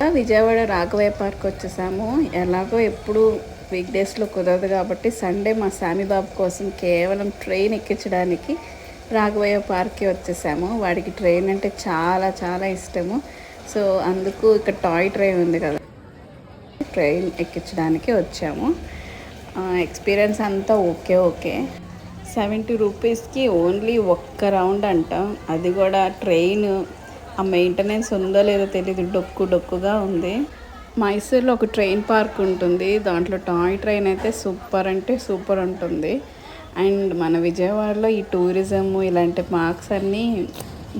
Vijayawada Raghavayya park వచ్చేసాము. ఎలాగో ఎప్పుడు వీక్ డేస్లో కుదరదు కాబట్టి సండే మా సామిబాబు కోసం కేవలం ట్రైన్ ఎక్కించడానికి రాఘవయ్య పార్క్కి వచ్చేసాము. వాడికి ట్రైన్ అంటే చాలా చాలా ఇష్టము. సో అందుకు ఇక్కడ టాయ్ ట్రైన్ ఉంది కదా, ట్రైన్ ఎక్కించడానికి వచ్చాము. ఎక్స్పీరియన్స్ అంతా ఓకే. 70 రూపీస్కి ఓన్లీ ఒక్క రౌండ్ అంట. అది కూడా ట్రైన్ ఆ మెయింటెనెన్స్ ఉందో లేదో తెలియదు, డొక్కుగా ఉంది. మైసూర్లో ఒక ట్రైన్ పార్క్ ఉంటుంది, దాంట్లో టాయ్ ట్రైన్ అయితే సూపర్ అంటే సూపర్ ఉంటుంది. అండ్ మన విజయవాడలో ఈ టూరిజం ఇలాంటి పార్క్స్ అన్నీ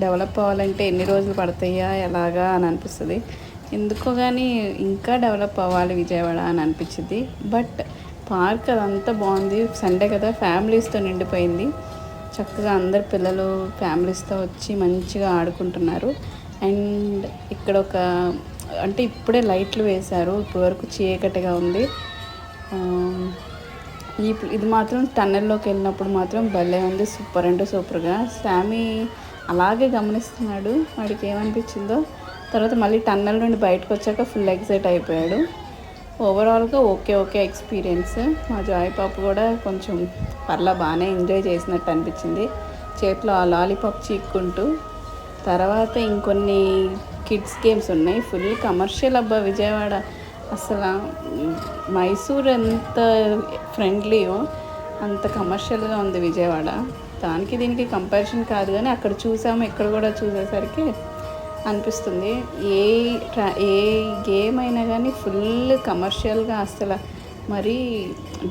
డెవలప్ అవ్వాలంటే ఎన్ని రోజులు పడతాయా ఎలాగా అని అనిపిస్తుంది. ఎందుకో కానీ ఇంకా డెవలప్ అవ్వాలి విజయవాడ అని అనిపించింది. బట్ పార్క్ అదంతా బాగుంది. సండే కదా, ఫ్యామిలీస్తో నిండిపోయింది. చక్కగా అందరు పిల్లలు ఫ్యామిలీస్తో వచ్చి మంచిగా ఆడుకుంటున్నారు. అండ్ ఇక్కడ అంటే ఇప్పుడే లైట్లు వేశారు, ఇప్పటివరకు చీకటిగా ఉంది. ఇది మాత్రం టన్నెల్లోకి వెళ్ళినప్పుడు మాత్రం భలే ఉంది, సూపర్ అంటే సూపర్గా. శామీ అలాగే గమనిస్తున్నాడు, వాడికి ఏమనిపించిందో. తర్వాత మళ్ళీ టన్నెల్ నుండి బయటకు వచ్చాక ఫుల్ ఎక్సైట్ అయిపోయాడు. ఓవరాల్గా ఓకే ఎక్స్పీరియన్స్. మా జాయ్ పాప కూడా కొంచెం బాగానే ఎంజాయ్ చేసినట్టు అనిపించింది, చేతిలో ఆ లాలీపాప్ చీక్కుంటూ. తర్వాత ఇంకొన్ని కిడ్స్ గేమ్స్ ఉన్నాయి. ఫుల్ కమర్షియల్ అబ్బా విజయవాడ. అసలు మైసూర్ ఎంత ఫ్రెండ్లీయో అంత కమర్షియల్గా ఉంది విజయవాడ. దానికి దీనికి కంపారిజన్ కాదు, కానీ అక్కడ చూసాము, ఇక్కడ కూడా చూసేసరికి అనిపిస్తుంది. ఏ గేమ్ అయినా కానీ ఫుల్ కమర్షియల్గా అసలు మరీ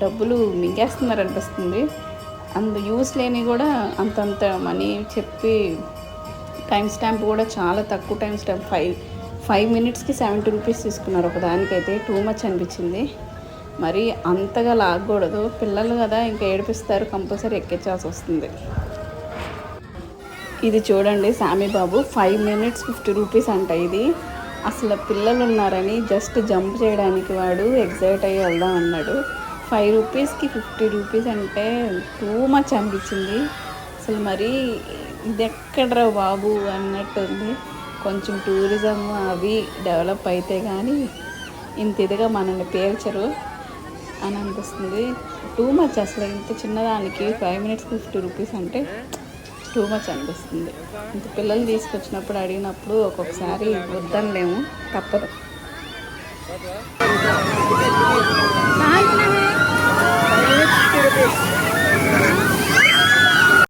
డబ్బులు మింగేస్తున్నారు అనిపిస్తుంది. యూస్ లేని కూడా అంతంత మనీ చెప్పి టైం స్టాంప్ కూడా చాలా తక్కువ టైం స్టాంప్, 5 మినిట్స్కి 70 రూపీస్ తీసుకున్నారు ఒకదానికైతే. టూ మచ్ అనిపించింది. మరి అంతగా లాగకూడదు, పిల్లలు కదా ఇంకా ఏడిపిస్తారు, కంపల్సరీ ఎక్కించాల్సి వస్తుంది. ఇది చూడండి సామిబాబు, 5 మినిట్స్ 50 రూపీస్ అంట. ఇది అసలు పిల్లలు ఉన్నారని జస్ట్ జంప్ చేయడానికి వాడు ఎగ్జైట్ అయ్యి వెళ్దాం అన్నాడు. 5 రూపీస్కి 50 రూపీస్ అంటే టూ మచ్ అనిపించింది. అసలు మరి ఇది ఎక్కడరా బాబు అన్నట్టుంది. కొంచెం టూరిజం అవి డెవలప్ అయితే కానీ ఇంత ఇదిగా మనల్ని పేల్చరు అని అనిపిస్తుంది. టూ మచ్ అసలు ఇంత చిన్నదానికి 5 మినిట్స్ 50 రూపీస్ అంటే టూ మచ్ అనిపిస్తుంది. ఇంత పిల్లలు తీసుకొచ్చినప్పుడు అడిగినప్పుడు ఒక్కొక్కసారి వద్దనలేము, తప్పదు. ₹50